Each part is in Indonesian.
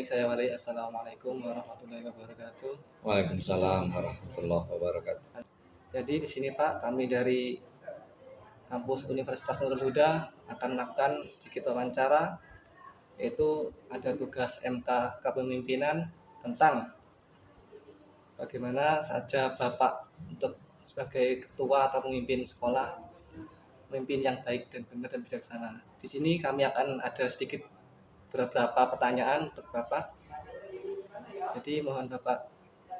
saya Wali. Assalamualaikum warahmatullahi wabarakatuh. Waalaikumsalam warahmatullahi wabarakatuh. Jadi di sini Pak, kami dari kampus Universitas Nurul Huda akan melakukan sedikit wawancara, yaitu ada tugas MK Kepemimpinan tentang bagaimana saja Bapak untuk sebagai ketua atau pemimpin sekolah, pemimpin yang baik dan benar dan bijaksana. Di sini kami akan ada sedikit beberapa pertanyaan untuk Bapak. Jadi mohon Bapak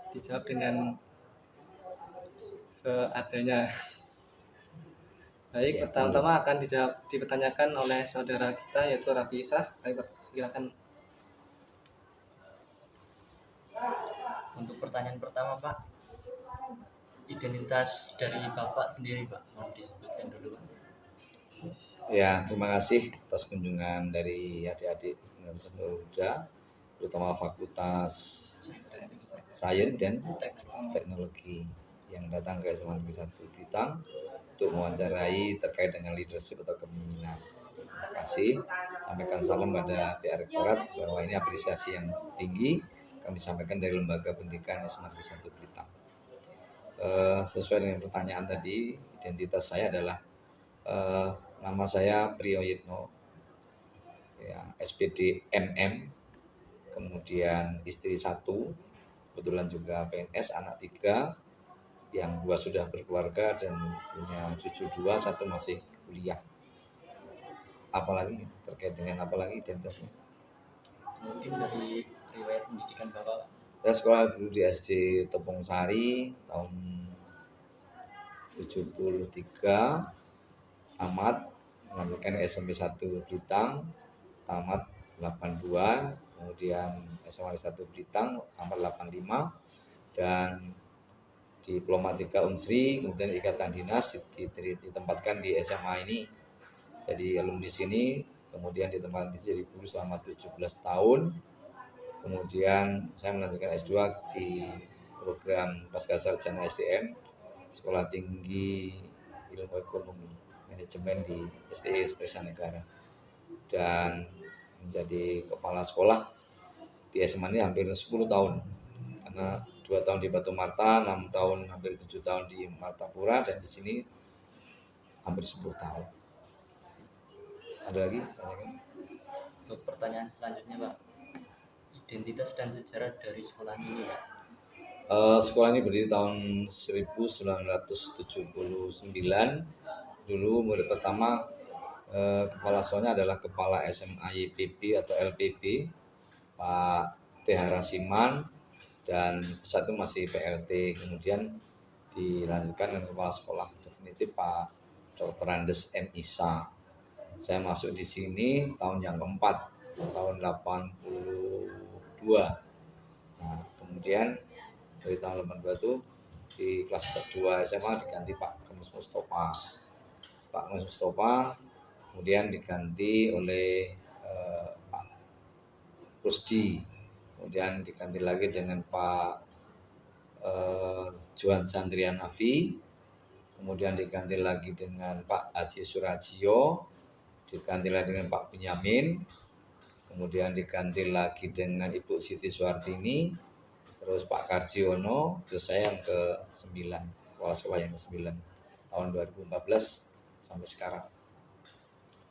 dijawab dengan seadanya. Baik, pertama-tama akan dipertanyakan oleh saudara kita yaitu Raffi Isah. Silakan. Untuk pertanyaan pertama Pak, identitas dari Bapak sendiri Pak, mau disebutkan dulu Pak. Ya, terima kasih atas kunjungan dari adik-adik Universitas Nurul Huda, terutama Fakultas Sains dan Teknologi yang datang ke SMA Negeri 1 Blitar untuk mewawancarai terkait dengan leadership atau kepemimpinan. Terima kasih. Sampaikan salam pada pihak rektorat bahwa ini apresiasi yang tinggi kami sampaikan dari Lembaga Pendidikan SMA Negeri 1 Blitar. Sesuai dengan pertanyaan tadi, identitas saya adalah nama saya Priyoyitno, ya, SPD MM, kemudian istri 1, kebetulan juga PNS, anak 3, yang 2 sudah berkeluarga dan punya cucu 2, 1 masih kuliah. Apalagi terkait dengan apalagi identitasnya? Mungkin dari riwayat pendidikan Bapak. Saya sekolah dulu di SD Tepung Sari tahun 73, tamat, melanjutkan SMP 1 Blitar, tamat 82, kemudian SMA 1 Blitar, tamat 85, dan Diplomatika Unsri, kemudian ikatan dinas ditempatkan di SMA ini. Jadi alumni sini, kemudian ditempatkan di sini guru selama 17 tahun. Kemudian saya melanjutkan S2 di program Pascasarjana SDM, Sekolah Tinggi Ilmu Ekonomi Manajemen di STI Setiasa Negara, dan menjadi kepala sekolah di SMA ini hampir 10 tahun, karena 2 tahun di Batu Marta, 6 tahun, hampir 7 tahun di Martapura, dan di sini hampir 10 tahun. Ada lagi? Untuk pertanyaan selanjutnya Pak, identitas dan sejarah dari sekolah ini Pak. Sekolah ini berdiri tahun 1979. Dulu murid pertama kepala sekolahnya adalah kepala SMA YPB atau LPB, Pak T. Harasiman, dan saat itu masih PLT. Kemudian dilanjutkan dengan kepala sekolah definitif Pak Dr. Andes M. Isa. Saya masuk di sini tahun yang keempat, tahun 82. Nah, kemudian dari tahun 82 itu di kelas 2 SMA diganti Pak Kemus Mustafa. Pak Kemus Mustafa kemudian diganti oleh Pak Rusdi, kemudian diganti lagi dengan Pak Juan Sandrian Nafi, kemudian diganti lagi dengan Pak Haji Surajio, diganti lagi dengan Pak Benyamin, kemudian diganti lagi dengan Ibu Siti Suartini, terus Pak Karsiono, terus saya yang ke-9, kepala sekolah yang ke-9 tahun 2014 sampai sekarang.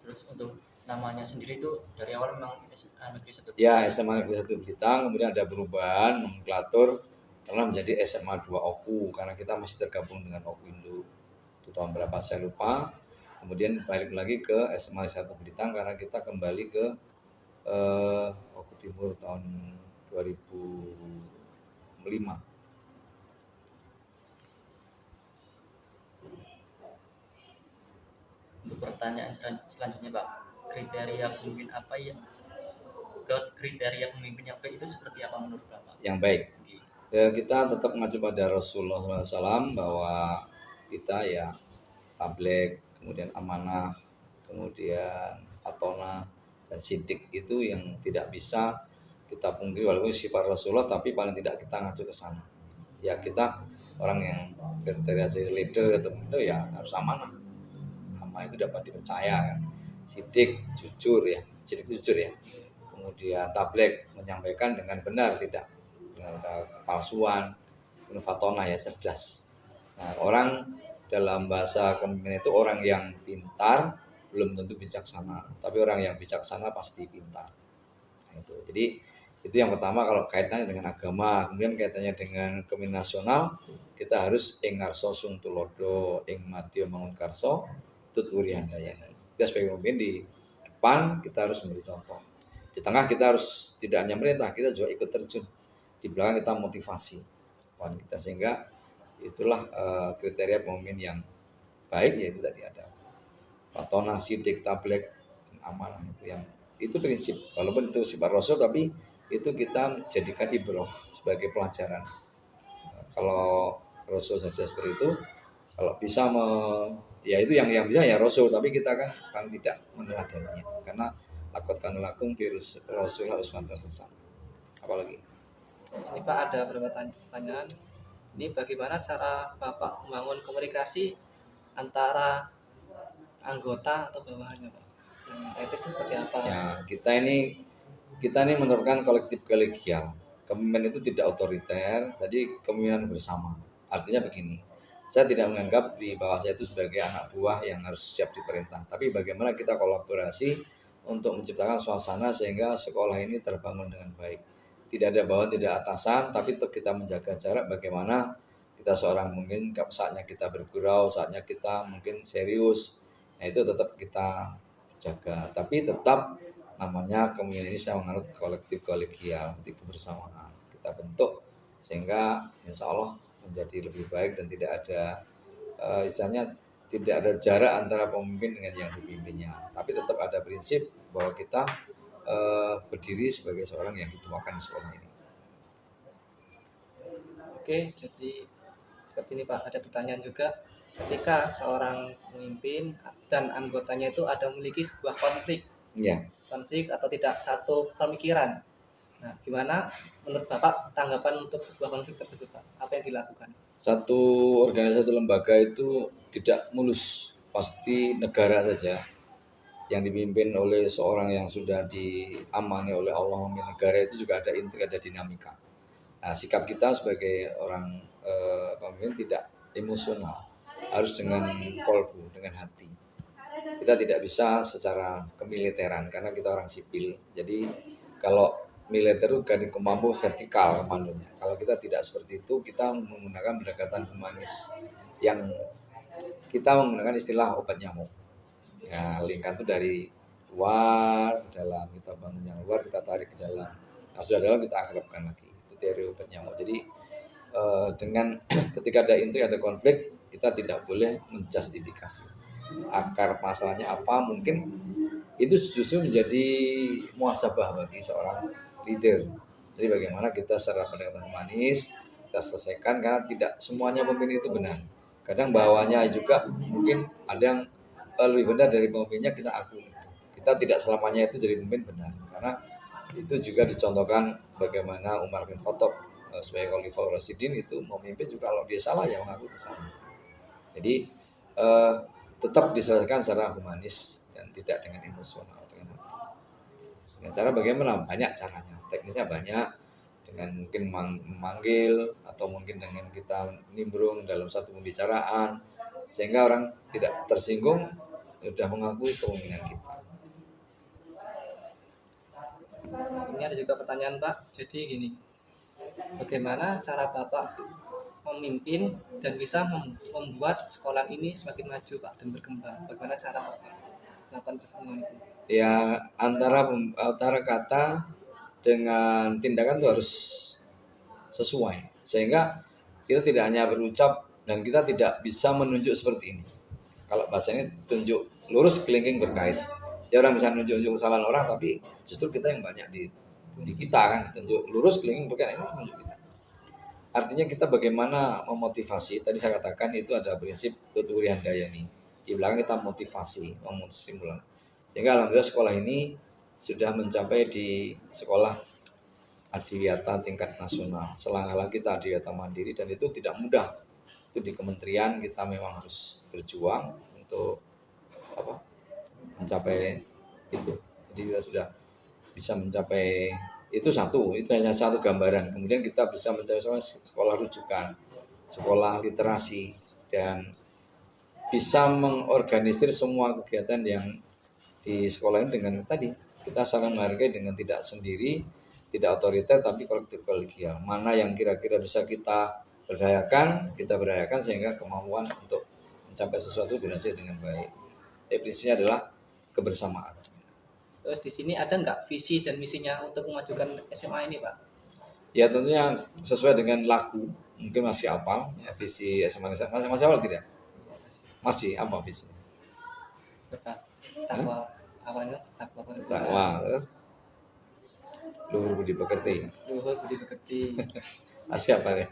Terus untuk namanya sendiri itu dari awal memang SMA Negeri 1 Blitar. Ya, SMA Negeri 1 Blitar, kemudian ada perubahan nomenklatur karena menjadi SMA 2 OKU, karena kita masih tergabung dengan OKU Indo. Itu tahun berapa saya lupa. Kemudian balik lagi ke SMA 1 Blitar karena kita kembali ke OKU Timur tahun 2005. Untuk pertanyaan selanjutnya Pak, kriteria pemimpin yang baik itu seperti apa menurut Bapak? Yang baik. Kita tetap mengacu pada Rasulullah SAW bahwa kita ya tabligh, kemudian amanah, kemudian fatona, dan sidik itu yang tidak bisa kita pungkiri, walaupun sifat Rasulullah, tapi paling tidak kita ngacu ke sana. Ya kita orang yang kriteria leader atau itu ya harus amanah. Amanah itu dapat dipercaya kan. Sidik jujur ya, kemudian tablek menyampaikan dengan benar, tidak dengan ada kepalsuan, fatona ya, cerdas. Nah, orang dalam bahasa kepemimpinan itu orang yang pintar belum tentu bijaksana, tapi orang yang bijaksana pasti pintar. Nah, itu. Jadi itu yang pertama kalau kaitannya dengan agama. Kemudian kaitannya dengan kepemimpinan nasional, kita harus ing ngarsa sung tulodo, ing madya mangun karso, tut urihandayani. Kita sebagai pemimpin di depan kita harus memberi contoh. Di tengah kita harus tidak hanya merintah, kita juga ikut terjun. Di belakang kita motivasi kawan kita, sehingga itulah kriteria pemimpin yang baik, yaitu tadi ada patona, sidik, tablek, amanah, itu prinsip. Walaupun itu sifat rasul, tapi itu kita jadikan ibroh sebagai pelajaran. Kalau rasul saja seperti itu, kalau bisa ya itu yang bisa ya rasul, tapi kita kan paling tidak meneladaninya, karena lakot kanu lakum virus rasulullah usmatun hasan. Apalagi Ini Pak ada beberapa pertanyaan. Ini bagaimana cara Bapak membangun komunikasi antara anggota atau bawahannya Pak? Yang etis itu seperti apa? ya, kita ini menerapkan kolektif kolegial. Kepemimpinan itu tidak otoriter, jadi kepemimpinan bersama. Artinya begini, saya tidak menganggap di bawah saya itu sebagai anak buah yang harus siap diperintah, tapi bagaimana kita kolaborasi untuk menciptakan suasana sehingga sekolah ini terbangun dengan baik. Tidak ada bawahan, tidak atasan, tapi tetap kita menjaga jarak. Bagaimana kita seorang mungkin saatnya kita bergurau, saatnya kita mungkin serius, nah itu tetap kita jaga. Tapi tetap namanya kepemimpinan ini saya menganut kolektif kolegial, kebersamaan kita bentuk sehingga insya Allah menjadi lebih baik dan tidak ada istilahnya tidak ada jarak antara pemimpin dengan yang dipimpinnya, tapi tetap ada prinsip bahwa kita berdiri sebagai seorang yang dituakan di sekolah ini. Oke, jadi seperti ini Pak, ada pertanyaan juga. Ketika seorang pemimpin dan anggotanya itu ada memiliki sebuah konflik Ya, atau tidak satu pemikiran. Nah, gimana menurut Bapak tanggapan untuk sebuah konflik tersebut Pak? Apa yang dilakukan? satu organisasi atau lembaga itu tidak mulus, pasti negara saja yang dipimpin oleh seorang yang sudah diamani oleh Allah memimpin negara itu juga ada intrik, ada dinamika. Nah, sikap kita sebagai orang pemimpin tidak emosional, harus dengan kolbu, dengan hati. Kita tidak bisa secara kemiliteran karena kita orang sipil. Jadi kalau militer itu kan mampu vertikal komandonya. Kalau kita tidak seperti itu, kita menggunakan pendekatan humanis yang kita menggunakan istilah obat nyamuk. Ya, lingkaran itu dari luar ke dalam, kita bangun yang luar, kita tarik ke dalam. Nah, sudah dalam kita akrabkan lagi. Itu teori obat nyamuk. Jadi dengan ketika ada intrik, ada konflik, kita tidak boleh menjustifikasi akar masalahnya apa. Mungkin itu justru menjadi muhasabah bagi seorang leader. Jadi bagaimana kita secara pendekatan humanis kita selesaikan, karena tidak semuanya pemimpin itu benar. Kadang bawahnya juga mungkin ada yang lebih benar dari pemimpinnya, kita akui itu. Kita tidak selamanya itu jadi pemimpin benar, karena itu juga dicontohkan bagaimana Umar bin Khattab sebagai Khalifah Rasyidin itu memimpin juga, kalau dia salah ya mengaku kesalahan. Jadi tetap diselesaikan secara humanis dan tidak dengan emosional, dengan hati. Dengan cara bagaimana? Banyak caranya, teknisnya banyak, dengan mungkin memanggil atau mungkin dengan kita nimbrung dalam satu pembicaraan sehingga orang tidak tersinggung, sudah mengakui kepemimpinan kita. Ini ada juga pertanyaan Pak. Jadi gini, bagaimana cara Bapak memimpin dan bisa membuat sekolah ini semakin maju Pak dan berkembang? Bagaimana cara Bapak melakukan semua itu? Ya, antara kata dengan tindakan itu harus sesuai, sehingga kita tidak hanya berucap dan kita tidak bisa menunjuk seperti ini. Kalau bahasanya tunjuk lurus kelingking berkait, ya orang bisa nunjuk kesalahan orang, tapi justru kita yang banyak di kita kan tunjuk lurus kelingking berkait, ini tunjuk kita. Artinya kita bagaimana memotivasi. Tadi saya katakan itu ada prinsip tuturi handayani. Di belakang kita motivasi, stimulan. Sehingga alhamdulillah sekolah ini sudah mencapai di sekolah adiwiyata tingkat nasional. Selangkah lagi kita adiwiyata mandiri, dan itu tidak mudah. Itu di kementerian kita memang harus berjuang untuk mencapai itu. Jadi kita sudah bisa mencapai itu hanya satu gambaran. Kemudian kita bisa mencapai sekolah rujukan, sekolah literasi, dan bisa mengorganisir semua kegiatan yang di sekolah ini dengan tadi kita saling menghargai dengan tidak sendiri, tidak otoriter tapi kolektif kolegial. Mana yang kira-kira bisa kita berdayakan sehingga kemampuan untuk mencapai sesuatu berhasil dengan baik. Prinsipnya adalah kebersamaan. Terus di sini ada nggak visi dan misinya untuk memajukan SMA ini, Pak? Ya tentunya sesuai dengan lagu, mungkin masih hafal ya, visi SMA masih hafal tidak? Masih apa visi? Takwa awalnya Takwa, terus luhur budi pekerti. luhur budi pekerti. Masih apa ya?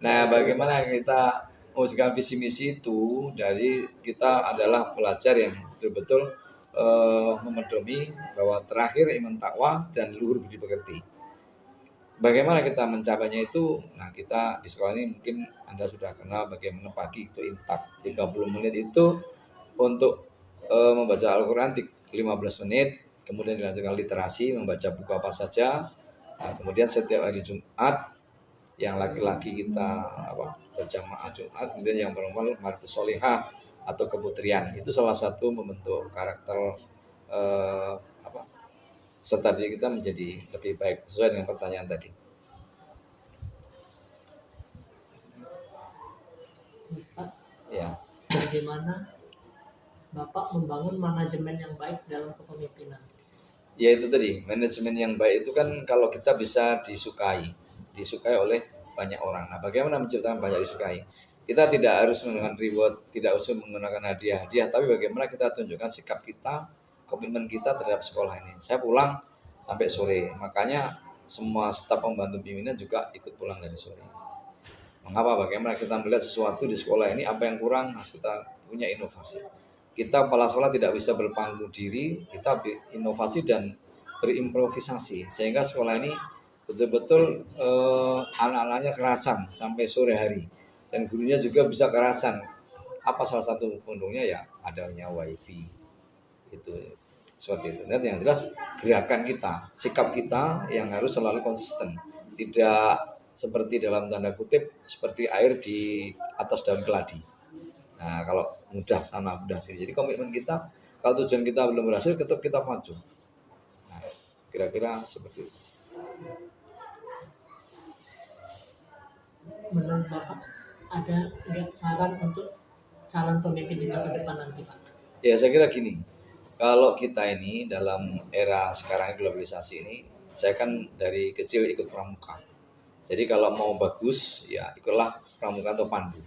Nah, bagaimana kita mewujudkan visi misi itu dari kita adalah pelajar yang betul-betul memedomi bahwa terakhir iman takwa dan luhur budi pekerti. Bagaimana kita mencapainya itu? Nah, kita di sekolah ini mungkin Anda sudah kenal bagaimana pagi itu imtak 30 menit itu untuk membaca Al-Quran 15 menit, kemudian dilanjutkan literasi, membaca buku apa saja. Nah, kemudian setiap hari Jumat yang laki-laki kita berjamaah Jumat, kemudian yang perempuan marifat solihah atau keputrian. Itu salah satu membentuk karakter serta diri kita menjadi lebih baik sesuai dengan pertanyaan tadi. Pak, Ya. bagaimana Bapak membangun manajemen yang baik dalam kepemimpinan? Ya itu tadi, manajemen yang baik itu kan kalau kita bisa disukai oleh banyak orang. Nah, bagaimana menciptakan banyak disukai? Kita tidak harus menggunakan reward, tidak harus menggunakan hadiah, tapi bagaimana kita tunjukkan sikap kita, komitmen kita terhadap sekolah ini. Saya pulang sampai sore, makanya semua staf pembantu pimpinan juga ikut pulang dari sore. Mengapa? Bagaimana kita melihat sesuatu di sekolah ini, apa yang kurang, harus kita punya inovasi. Kita kepala sekolah tidak bisa berpangku diri, kita inovasi dan berimprovisasi sehingga sekolah ini betul-betul anak-anaknya kerasan sampai sore hari dan gurunya juga bisa kerasan. Apa salah satu untungnya ya adanya wifi itu seperti itu. Nah, yang jelas gerakan kita, sikap kita yang harus selalu konsisten, tidak seperti dalam tanda kutip seperti air di atas daun keladi. Nah, kalau mudah sana mudah sini. Jadi komitmen kita, kalau tujuan kita belum berhasil, tetap kita maju. Nah, kira-kira seperti itu. Menurut Bapak, ada nggak saran untuk calon pemimpin di masa depan nanti, Pak? Ya, saya kira gini. Kalau kita ini dalam era sekarang globalisasi ini, saya kan dari kecil ikut pramuka. Jadi kalau mau bagus, ya ikutlah pramuka atau pandu.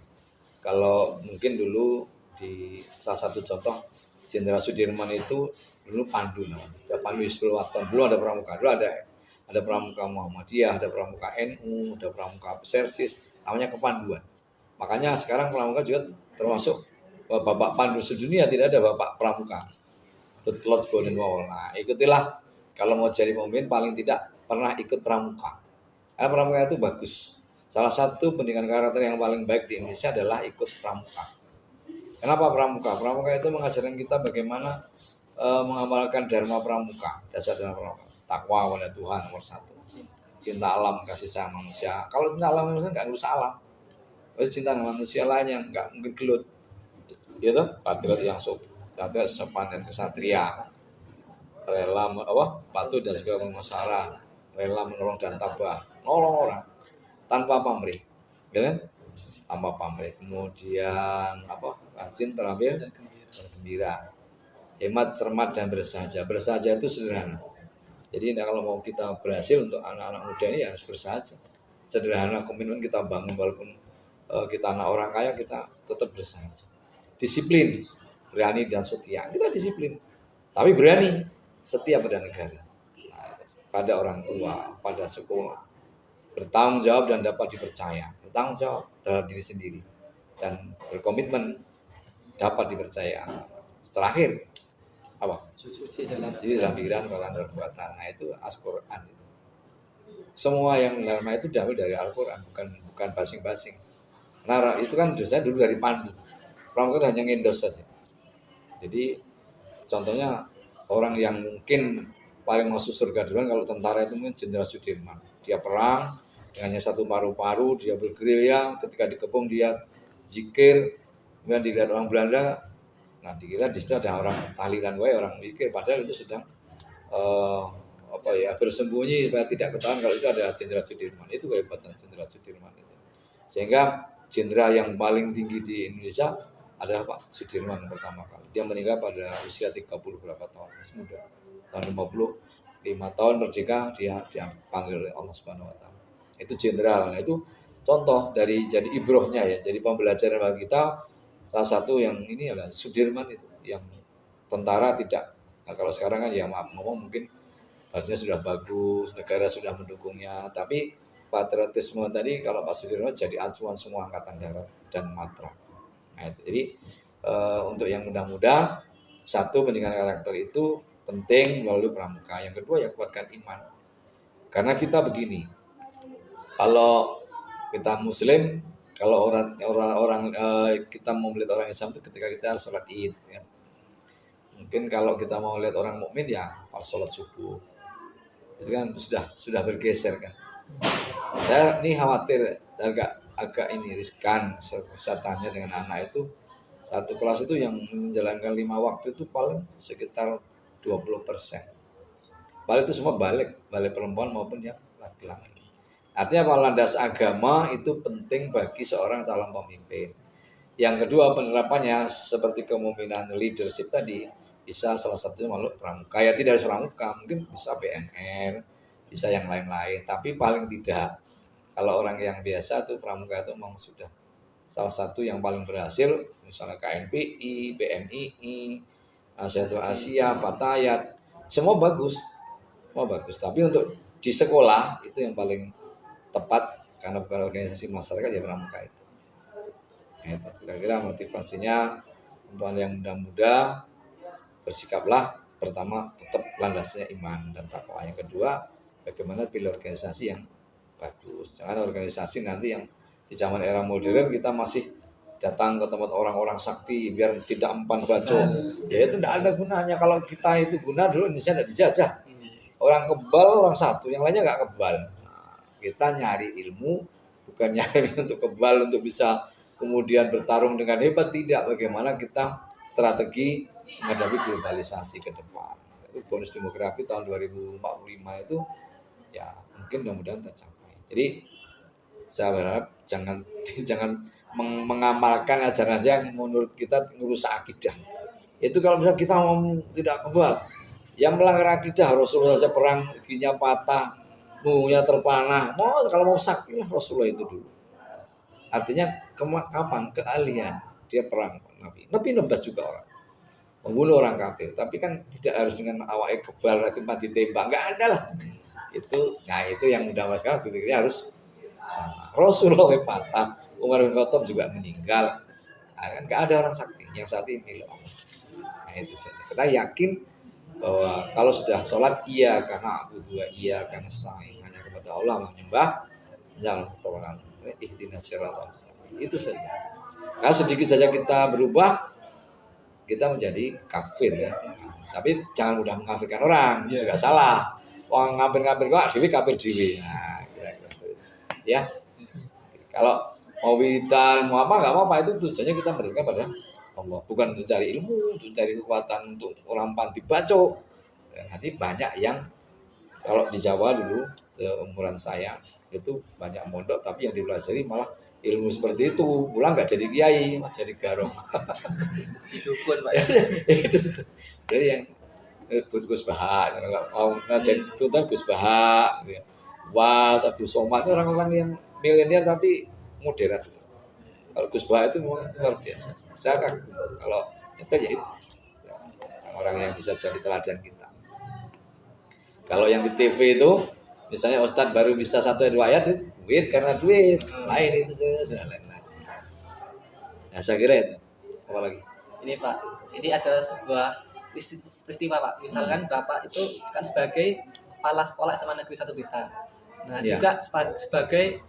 Kalau mungkin dulu di salah satu contoh Jenderal Sudirman itu dulu pandu namanya. Ada pandu Hizbul Wathan. Dulu ada pramuka. Dulu ada pramuka Muhammadiyah, ada pramuka NU, ada pramuka Persis, namanya kepanduan. Makanya sekarang pramuka juga termasuk bapak pandu sedunia, tidak ada bapak pramuka. Lord Bonenwall. Nah, ikutilah kalau mau jadi pemimpin paling tidak pernah ikut pramuka. Karena pramuka itu bagus. Salah satu pendidikan karakter yang paling baik di Indonesia adalah ikut pramuka. Kenapa pramuka? Pramuka itu mengajarkan kita bagaimana mengamalkan dharma pramuka, dasar dharma pramuka. Takwa pada Tuhan nomor 1. Cinta alam, kasih sayang manusia. Kalau cinta alam manusia nggak ngurus alam. Kalau cinta manusia lainnya nggak mungkin gelut. Ya tuh, patriot yang sopan dan kesatria. Rela patuh dan juga bermasalah. Rela menolong dan tabah. Nolong orang tanpa pamrih, ya kan? Tanpa pamrih. Kemudian rajin, terampil, dan gembira. Hemat, cermat, dan bersahaja. Bersahaja itu sederhana. Jadi kalau mau kita berhasil untuk anak-anak muda ini harus bersahaja. Sederhana, komitmen kita bangun walaupun kita anak orang kaya, kita tetap bersahaja. Disiplin, berani dan setia. Kita disiplin, tapi berani, setia pada negara, pada orang tua, pada sekolah. Bertanggung jawab dan dapat dipercaya. Bertanggung jawab terhadap diri sendiri dan berkomitmen dapat dipercaya. Terakhir suci dalam pikiran, dalam perbuatan. Nah, itu Al-Quran itu. Semua yang dalam itu diambil dari Al-Quran, bukan basing-basing. Nah, itu kan dosanya dulu dari pandu. Pramuka itu hanya ngendos saja. Jadi contohnya orang yang mungkin paling masuk surga duluan kalau tentara itu mungkin Jenderal Sudirman. Dia perang dengannya satu paru-paru, dia bergerilya, ketika dikepung dia zikir, kemudian dilihat orang Belanda, nah dikira di situ ada orang tahlilan, orang zikir, padahal itu sedang bersembunyi supaya tidak ketahuan kalau itu adalah Jenderal Sudirman. Itu kehebatan Jenderal Sudirman itu. Sehingga jenderal yang paling tinggi di Indonesia adalah Pak Sudirman pertama kali. Dia meninggal pada usia 30 berapa tahun, masih muda. Tahun 55 tahun merdeka dia dipanggil oleh Allah Subhanahu wa taala. Itu jenderal. Nah, itu contoh dari jadi ibrohnya ya, jadi pembelajaran bagi kita. Salah satu yang ini adalah Sudirman itu yang tentara tidak. Nah, kalau sekarang kan ya maaf ngomong mungkin bajunya sudah bagus, negara sudah mendukungnya, tapi patriotisme tadi kalau Pak Sudirman jadi acuan semua angkatan darat dan matra. Nah, itu. Jadi untuk yang muda-muda, satu pendidikan karakter itu penting melalui pramuka. Yang kedua ya kuatkan iman. Karena kita begini, kalau kita Muslim, kalau orang kita mau melihat orang Islam itu ketika kita harus sholat Id. Ya. Mungkin kalau kita mau lihat orang mukmin ya pas sholat subuh. Itu kan sudah bergeser kan. Saya ini khawatir agak ini riskan saya tanya dengan anak itu satu kelas itu yang menjalankan 5 waktu itu paling sekitar 20%. Balik itu semua balik perempuan maupun yang laki-laki. Artinya apa? Landas agama itu penting bagi seorang calon pemimpin. Yang kedua penerapannya seperti kepemimpinan leadership tadi bisa salah satunya makhluk pramuka. Ya tidak harus pramuka, mungkin bisa PNR, bisa yang lain-lain. Tapi paling tidak kalau orang yang biasa tuh pramuka itu memang sudah salah satu yang paling berhasil. Misalnya KNPI, BMII, Asiatul Asia, Fatayat, semua bagus. Tapi untuk di sekolah itu yang paling tepat karena bukan organisasi masyarakat ya pramuka itu. Nah, itu kira-kira motivasinya untuk yang muda-muda bersikaplah pertama tetap landasnya iman dan takwa. Yang kedua bagaimana pilih organisasi yang bagus. Jangan organisasi nanti yang di zaman era modern kita masih datang ke tempat orang-orang sakti biar tidak empan bacot. Ya itu tidak ada gunanya. Kalau kita itu guna dulu Indonesia tidak dijajah. Orang kebal orang satu, yang lainnya nggak kebal. Nah, kita nyari ilmu bukan nyari untuk kebal untuk bisa kemudian bertarung dengan hebat, tidak. Bagaimana kita strategi menghadapi globalisasi ke depan. Itu bonus demografi tahun 2045 itu ya mungkin mudah-mudahan tercapai. Jadi saya berharap jangan mengamalkan ajaran-ajaran yang menurut kita merusak akidah. Itu kalau misalnya kita mau tidak kebal, yang melanggar akidah Rasulullah saja perang giginya patah, nuhnya terpanah. Kalau mau sakti lah Rasulullah itu dulu. Artinya kapan keahlian dia perang Nabi nembas juga orang. Membunuh orang kafir, tapi kan tidak harus dengan awalnya kebal tempat ditembak, nggak ada lah. Itu yang mudah sekarang berpikirnya harus sama. Rasulullah patah, Umar bin Khattab juga meninggal. Nah, kan nggak ada orang sakti, yang sakti milik Allah. Nah, itu saja. Kita yakin bahwa kalau sudah sholat iya karena abu dua iya karena setengah hanya kepada Allah menyembah, jangan pertolongan. Ihdinas siratal mustaqim. Itu saja. Kalau sedikit saja kita berubah, kita menjadi kafir ya. Tapi jangan mudah mengkafirkan orang, itu juga salah. Orang ngafir kok dewi kafir dewi. Nah, kira-kira ya. Kalau mau wiridan, mau apa nggak apa-apa, itu tujuannya kita berikan pada Allah, bukan untuk cari ilmu, untuk cari kekuatan untuk orang panti baco. Ya, nanti banyak yang kalau di Jawa dulu umuran saya itu banyak mondok, tapi yang dipelajari malah ilmu seperti itu, pulang nggak jadi kiai, malah jadi garong. Didukun Pak ya. Jadi yang Gus Baha, kalau ngajarin tuntutan Gus Baha, Was, Abdul Somad itu orang-orang yang milenial tapi modern. Kalau Gus Baha itu memang luar biasa. Saya kagum kalau itu ya itu orang yang bisa jadi teladan kita. Kalau yang di TV itu misalnya Ustadz baru bisa 1 atau 2 ayat, duit karena duit, lain itu sudah lain. Nah, saya kira itu. Apalagi? Ini Pak, ini ada sebuah peristiwa Pak. Misalkan Bapak itu kan sebagai kepala sekolah SMA Negeri 1 Blitar. Nah, juga sebagai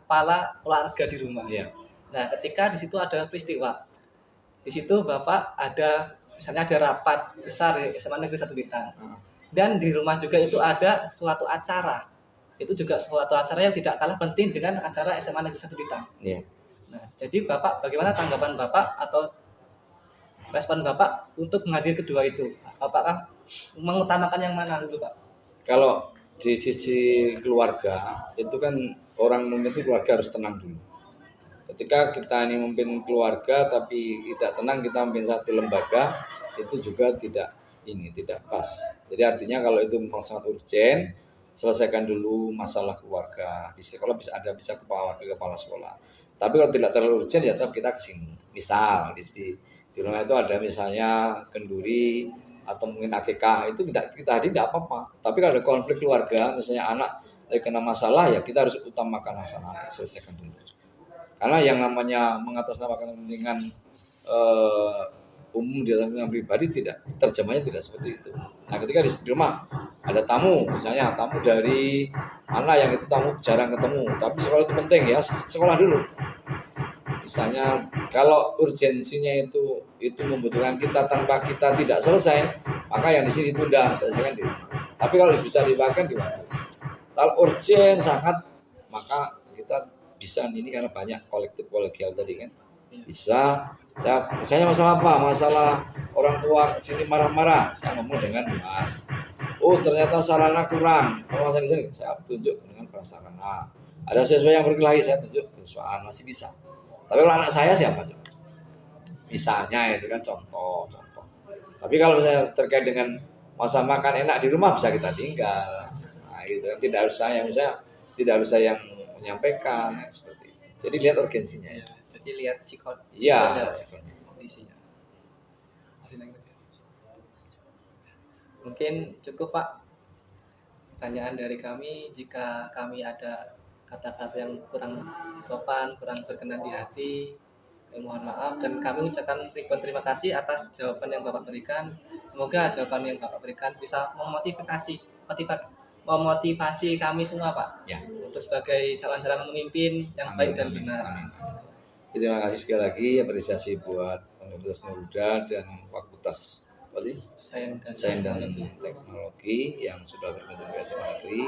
kepala keluarga di rumah. Nah, ketika di situ ada peristiwa, di situ Bapak ada misalnya ada rapat besar di SMA Negeri 1 Blitar. Dan di rumah juga itu ada suatu acara. Itu juga suatu acara yang tidak kalah penting dengan acara SMA Negeri 1 Blitar. Iya. Nah, jadi Bapak, bagaimana tanggapan Bapak atau respon Bapak untuk menghadiri kedua itu? Apakah mengutamakan yang mana dulu, Pak? Kalau di sisi keluarga itu kan orang memimpin keluarga harus tenang dulu. Ketika kita ini memimpin keluarga tapi tidak tenang, kita memimpin satu lembaga, itu juga tidak pas. Jadi artinya kalau itu memang sangat urgent, selesaikan dulu masalah keluarga. Di sekolah bisa ke kepala sekolah. Tapi kalau tidak terlalu urgent ya tetap kita ke sini. Misal di rumah itu ada misalnya kenduri atau mungkin akikah, itu kita hadir tidak apa-apa. Tapi kalau ada konflik keluarga, misalnya anak kena masalah, ya kita harus utamakan masalah, selesaikan dulu. Karena yang namanya mengatasnamakan kepentingan umum di atas kepentingan pribadi terjemahnya tidak seperti itu. Nah, ketika di rumah ada tamu, misalnya tamu dari mana yang itu tamu jarang ketemu, tapi sekolah itu penting ya, sekolah dulu. Misalnya kalau urgensinya itu membutuhkan kita tanpa kita tidak selesai, maka yang di sini tunda, selesaikan di rumah. Tapi kalau bisa dilakukan di waktu. Kalau urgent sangat, maka kita bisa ini karena banyak kolektif kolegial tadi kan. Bisa, misalnya masalah apa? Masalah orang tua kesini marah-marah, saya ngomong dengan Mas. Oh ternyata sarana kurang, masalah di sini saya tunjuk dengan prasarana. Ada siswa yang berkelahi, saya tunjuk kesiswaan masih bisa. Tapi kalau anak saya siapa? Misalnya itu kan contoh. Tapi kalau misalnya terkait dengan masa makan enak di rumah bisa kita tinggal. Nah itu kan tidak harus saya, misalnya tidak harus saya yang menyampaikan seperti itu. Jadi lihat urgensinya ya. Jadi lihat psikologi. Iya, psikologinya. Kondisinya. Mungkin cukup Pak pertanyaan dari kami. Jika kami ada kata-kata yang kurang sopan, kurang berkenan di hati, kami mohon maaf dan kami ucapkan ribuan terima kasih atas jawaban yang Bapak berikan. Semoga jawaban yang Bapak berikan bisa memotivasi kami semua Pak Ya. untuk sebagai calon-calon pemimpin yang baik dan benar. Amin. Terima kasih sekali lagi, apresiasi buat Universitas Garuda dan Fakultas Sains dan Teknologi yang sudah berkunjung ke SMA Negeri.